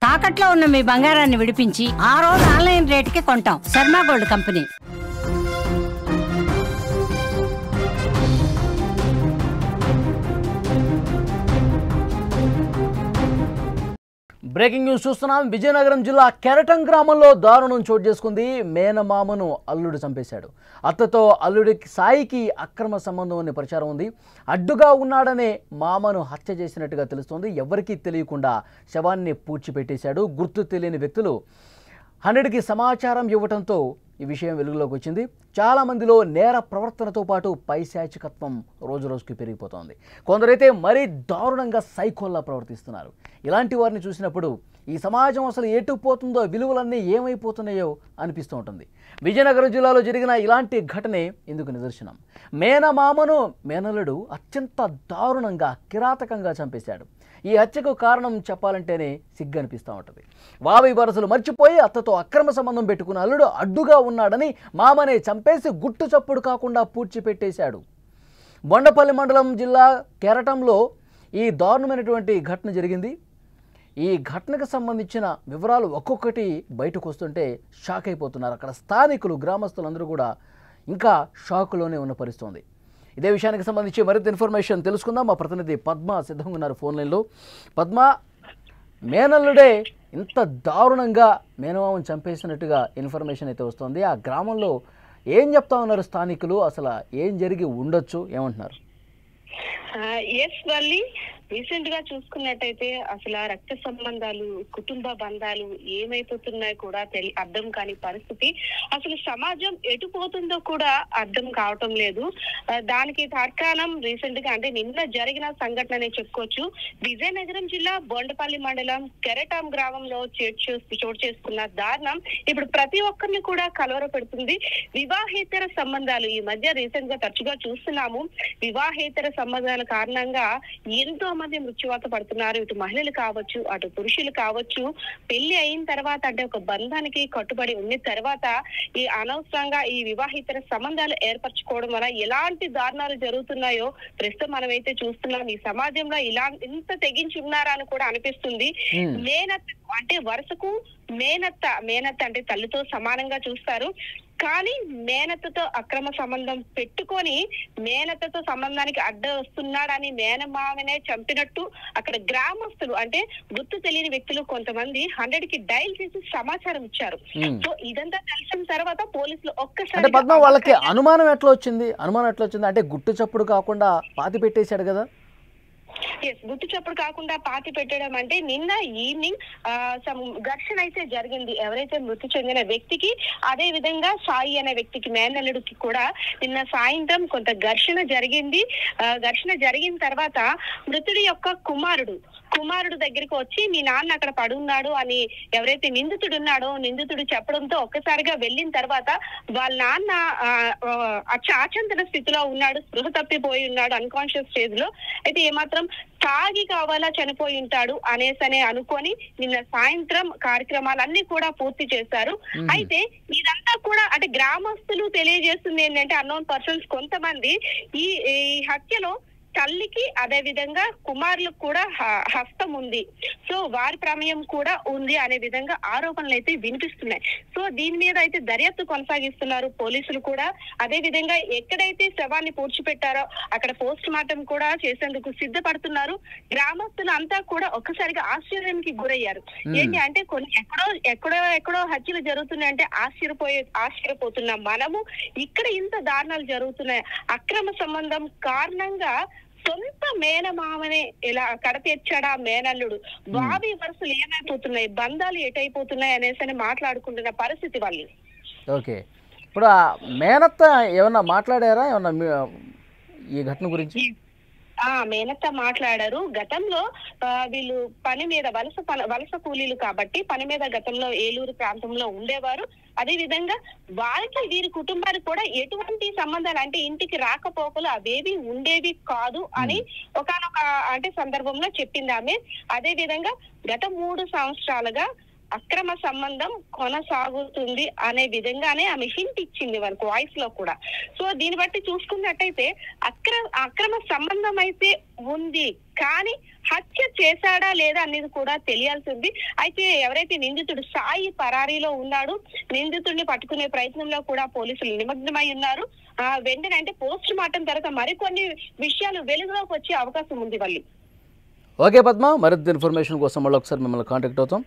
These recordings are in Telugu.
తాకట్లో ఉన్న మీ బంగారాన్ని విడిపించి ఆ రోజు ఆన్లైన్ రేటుకి కొంటాం. Sharma gold company. Breaking news చూస్తున్నాం. విజయనగరం జిల్లా కెరటం గ్రామంలో దారుణం చోటు చేసుకుంది. మేనమామను అల్లుడు చంపేశాడు. అత్తతో అల్లుడికి సాయికి అక్రమ సంబంధం అనే ప్రచారం ఉంది. అడ్డుగా ఉన్నాడనే మామను హత్య చేసినట్టుగా తెలుస్తోంది. ఎవరికీ తెలియకుండా శవాన్ని పూడ్చిపెట్టేశాడు. గుర్తు తెలియని వ్యక్తులు 100కి సమాచారం ఇవ్వడంతో ఈ విషయం వెలుగులోకి వచ్చింది. చాలామందిలో నేర ప్రవర్తనతో పాటు పైశాచికత్వం రోజురోజుకి పెరిగిపోతోంది. కొందరైతే మరీ దారుణంగా సైకోల్లా ప్రవర్తిస్తున్నారు. ఇలాంటి వారిని చూసినప్పుడు ఈ సమాజం అసలు ఎటుపోతుందో, విలువలన్నీ ఏమైపోతున్నాయో అనిపిస్తూ ఉంటుంది. విజయనగరం జిల్లాలో జరిగిన ఇలాంటి ఘటనే ఇందుకు నిదర్శనం. మేనమామను మేనల్లుడు అత్యంత దారుణంగా కిరాతకంగా చంపేశాడు. ఈ హత్యకు కారణం చెప్పాలంటేనే సిగ్గు అనిపిస్తూ ఉంటుంది. వావి వరసలు మర్చిపోయి అత్తతో అక్రమ సంబంధం పెట్టుకున్న అల్లుడు అడ్డుగా ఉన్నాడని మామనే చంపేసి గుట్టు చప్పుడు కాకుండా పూడ్చిపెట్టేశాడు. బొండపల్లి మండలం జిల్లా కెరటంలో ఈ దారుణమైనటువంటి ఘటన జరిగింది. ఈ ఘటనకు సంబంధించిన వివరాలు ఒక్కొక్కటి బయటకు వస్తుంటే షాక్ అయిపోతున్నారు. అక్కడ స్థానికులు, గ్రామస్తులందరూ కూడా ఇంకా షాకులోనే ఉన్న పరిస్థితి. ఇదే విషయానికి సంబంధించి మరింత ఇన్ఫర్మేషన్ తెలుసుకుందాం. మా ప్రతినిధి పద్మ సిద్ధంగా ఉన్నారు ఫోన్ లైన్లో. పద్మ, మేనల్లుడే ఇంత దారుణంగా మేనమామను చంపేసినట్టుగా ఇన్ఫర్మేషన్ అయితే వస్తుంది. ఆ గ్రామంలో ఏం చెప్తా ఉన్నారు స్థానికులు? అసలు ఏం జరిగి ఉండొచ్చు, ఏమంటున్నారు? రీసెంట్ గా చూసుకున్నట్టయితే అసలు ఆ రక్త సంబంధాలు, కుటుంబ బంధాలు ఏమైపోతున్నాయో కూడా అర్థం కాని పరిస్థితి. అసలు సమాజం ఎటుపోతుందో కూడా అర్థం కావటం లేదు. దానికి తార్కాణం రీసెంట్ గా అంటే నిన్న జరిగిన సంఘటన చెప్పుకోవచ్చు. విజయనగరం జిల్లా బొండపల్లి మండలం కెరటం గ్రామంలో చోటు చేసుకున్న దారుణం ఇప్పుడు ప్రతి ఒక్కరిని కూడా కలవర పెడుతుంది. వివాహేతర సంబంధాలు ఈ మధ్య రీసెంట్ గా తరచుగా చూస్తున్నాము. వివాహేతర సంబంధాల కారణంగా ఎంతో మంది మృత్యువాత పడుతున్నారు. ఇటు మహిళలు కావచ్చు, అటు పురుషులు కావచ్చు. పెళ్లి అయిన తర్వాత అంటే ఒక బంధానికి కట్టుబడి ఉన్న తర్వాత ఈ అనవసరంగా ఈ వివాహితర సంబంధాలు ఏర్పరచుకోవడం వల్ల ఎలాంటి దారుణాలు జరుగుతున్నాయో ప్రస్తుతం మనమైతే చూస్తున్నాం. ఈ సమాజంలో ఇంత తెగించి ఉన్నారా అని కూడా అనిపిస్తుంది. మేనత్త అంటే వరుసకు మేనత్త అంటే తల్లితో సమానంగా చూస్తారు. కానీ మేనత్తతో అక్రమ సంబంధం పెట్టుకొని మేనత్తతో సంబంధానికి అడ్డ వస్తున్నాడని మేనమామనే చంపినట్టు అక్కడ గ్రామస్తులు అంటే గుర్తు తెలియని వ్యక్తులు కొంతమంది 100కి డైల్ చేసి సమాచారం ఇచ్చారు. సో ఇదంతా తెలిసిన తర్వాత పోలీసులు ఒక్కసారి వాళ్ళకి అనుమానం ఎట్లా వచ్చింది అంటే గుట్టు చప్పుడు కాకుండా పాతి పెట్టేశాడు కదా. గుట్టు చప్పుడు కాకుండా పాతి పెట్టడం అంటే నిన్న ఈవినింగ్ ఘర్షణ అయితే జరిగింది. ఎవరైతే మృతి చెందిన వ్యక్తికి, అదే విధంగా సాయి అనే వ్యక్తికి, మేనల్లుడికి కూడా నిన్న సాయంత్రం కొంత ఘర్షణ జరిగింది. ఘర్షణ జరిగిన తర్వాత మృతుడి యొక్క కుమారుడు దగ్గరికి వచ్చి మీ నాన్న అక్కడ పడున్నాడు అని ఎవరైతే నిందితుడు చెప్పడంతో ఒక్కసారిగా వెళ్ళిన తర్వాత వాళ్ళ నాన్న అచాచంతన స్థితిలో ఉన్నాడు, స్పృహ తప్పిపోయి ఉన్నాడు, అన్కాన్షియస్ స్టేజ్ లో. అయితే ఏమాత్రం తాగి కావాలా చనిపోయి ఉంటాడు అనేసనే అనుకొని నిన్న సాయంత్రం కార్యక్రమాలన్నీ కూడా పూర్తి చేశారు. అయితే ఇదంతా కూడా అంటే గ్రామస్తులు తెలియజేస్తుంది ఏంటంటే అన్నోన్ పర్సన్స్ కొంతమంది ఈ హత్యలో తల్లికి అదే విధంగా కుమారులకు కూడా హస్తం ఉంది, సో వారి ప్రమేయం కూడా ఉంది అనే విధంగా ఆరోపణలు అయితే వినిపిస్తున్నాయి. సో దీని మీద అయితే దర్యాప్తు కొనసాగిస్తున్నారు పోలీసులు కూడా. అదే విధంగా ఎక్కడైతే శవాన్ని పూడ్చిపెట్టారో అక్కడ పోస్ట్ మార్టం కూడా చేసేందుకు సిద్ధపడుతున్నారు. గ్రామస్తులు అంతా కూడా ఒక్కసారిగా ఆశ్చర్యానికి గురయ్యారు. ఏంటి అంటే కొన్ని ఎక్కడో హత్యలు జరుగుతున్నాయంటే ఆశ్చర్యపోతున్నాం మనము. ఇక్కడ ఇంత దారుణాలు జరుగుతున్నాయి. అక్రమ సంబంధం కారణంగా సొంత మేనమామనే ఇలా కడతీర్చాడా మేనల్లుడు. వావి వరుసలు ఏమైపోతున్నాయి, బంధాలు ఎటైపోతున్నాయి అనేసి మాట్లాడుకుంటున్న పరిస్థితి వాళ్ళు. ఓకే, ఇప్పుడు ఆ మేనత్త ఏమన్నా మాట్లాడారా ఈ ఘటన గురించి? మేనత్త మాట్లాడారు. గతంలో వీళ్ళు పని మీద వలస కూలీలు కాబట్టి పని మీద గతంలో ఏలూరు ప్రాంతంలో ఉండేవారు. అదే విధంగా వారికి వీరి కుటుంబానికి కూడా ఎటువంటి సంబంధాలు అంటే ఇంటికి రాకపోకలు అవేవి ఉండేవి కాదు అని ఒకానొక అంటే సందర్భంలో చెప్పింది ఆమె. అదే విధంగా గత 3 సంవత్సరాలుగా అక్రమ సంబంధం కొనసాగుతుంది అనే విధంగానే ఆమె హింట్ ఇచ్చింది మనకు వాయిస్ లో కూడా. సో దీన్ని బట్టి చూసుకున్నట్టయితే అక్రమ సంబంధం అయితే ఉంది, కానీ హత్య చేశాడా లేదా అనేది కూడా తెలియాల్సింది. అయితే ఎవరైతే నిందితుడు సాయి పరారీలో ఉన్నాడు, నిందితుడిని పట్టుకునే ప్రయత్నంలో కూడా పోలీసులు నిమగ్నమై ఉన్నారు. వెంటనే అంటే పోస్ట్ మార్టం తర్వాత మరికొన్ని విషయాలు వెలుగులోకి వచ్చే అవకాశం ఉంది వాళ్ళు. ఓకే పద్మ, మరింత ఇన్ఫర్మేషన్ కోసం మళ్ళీ ఒకసారి మిమ్మల్ని కాంటాక్ట్ అవుతాం.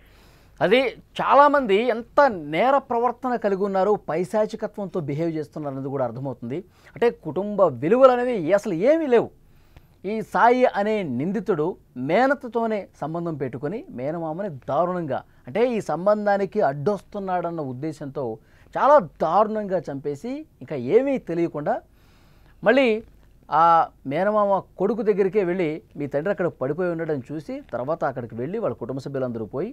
అది చాలామంది ఎంత నేర ప్రవర్తన కలిగి ఉన్నారు, పైశాచికత్వంతో బిహేవ్ చేస్తున్నారు అనేది కూడా అర్థమవుతుంది. అంటే కుటుంబ విలువలు అనేవి అసలు ఏమీ లేవు. ఈ సాయి అనే నిందితుడు మేనత్తతోనే సంబంధం పెట్టుకొని మేనమామని దారుణంగా, అంటే ఈ సంబంధానికి అడ్డొస్తున్నాడన్న ఉద్దేశంతో చాలా దారుణంగా చంపేసి ఇంకా ఏమీ తెలియకుండా మళ్ళీ ఆ మేనమామ కొడుకు దగ్గరికే వెళ్ళి మీ తండ్రి అక్కడ పడిపోయి ఉండడం చూసి తర్వాత అక్కడికి వెళ్ళి వాళ్ళ కుటుంబ సభ్యులందరూ పోయి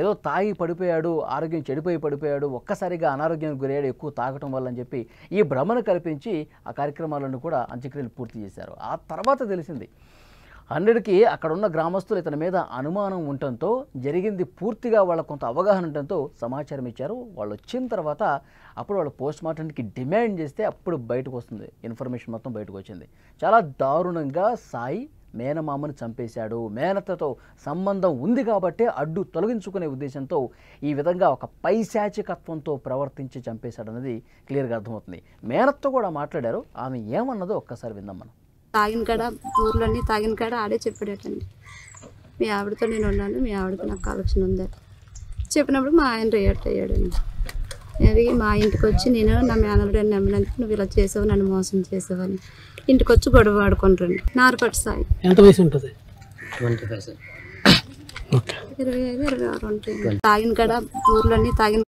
ఏదో తాగి పడిపోయాడు, ఆరోగ్యం చెడిపోయి పడిపోయాడు, ఒక్కసారిగా అనారోగ్యానికి గురయ్యాడు ఎక్కువ తాగటం వల్ల అని చెప్పి ఈ భ్రమను కల్పించి ఆ కార్యక్రమాలను కూడా అంత్యక్రియలు పూర్తి చేశారు. ఆ తర్వాత తెలిసింది 100కి అక్కడ ఉన్న గ్రామస్తులు ఇతని మీద అనుమానం ఉండటంతో, జరిగింది పూర్తిగా వాళ్ళకు కొంత అవగాహన ఉండటంతో సమాచారం ఇచ్చారు. వాళ్ళు వచ్చిన తర్వాత అప్పుడు వాళ్ళు పోస్ట్ మార్టంకి డిమాండ్ చేస్తే అప్పుడు బయటకు వస్తుంది, ఇన్ఫర్మేషన్ మొత్తం బయటకు వచ్చింది. చాలా దారుణంగా సాయి మేనమామను చంపేశాడు, మేనత్తతో సంబంధం ఉంది కాబట్టి అడ్డు తొలగించుకునే ఉద్దేశంతో ఈ విధంగా ఒక పైశాచికత్వంతో ప్రవర్తించి చంపేశాడు అనేది క్లియర్గా అర్థమవుతుంది. మేనత్తో కూడా మాట్లాడారు, ఆమె ఏమన్నదో ఒక్కసారి విందాం మనం. తాగిన కాడ ఊర్లన్నీ తాగిన కాడ ఆడే చెప్పాడటండి, మీ ఆవిడతో నేను ఉన్నాను, మీ ఆవిడతో నాకు కలెక్షన్ ఉంది చెప్పినప్పుడు మా ఆయన రియాక్ట్ అయ్యాడండి. అది మా ఇంటికి వచ్చి నేను నా మేనల్ని నమ్మినందుకు నువ్వు ఇలా చేసావు, నన్ను మోసం చేసావు అని ఇంటికి వచ్చి గొడవ ఆడుకుంటారండి. నారపట్టి సాయి. ఎంత వయసు ఉంటుంది? 25, 26 ఉంటాయి. తాగిన కాడ ఊర్లన్నీ తాగిన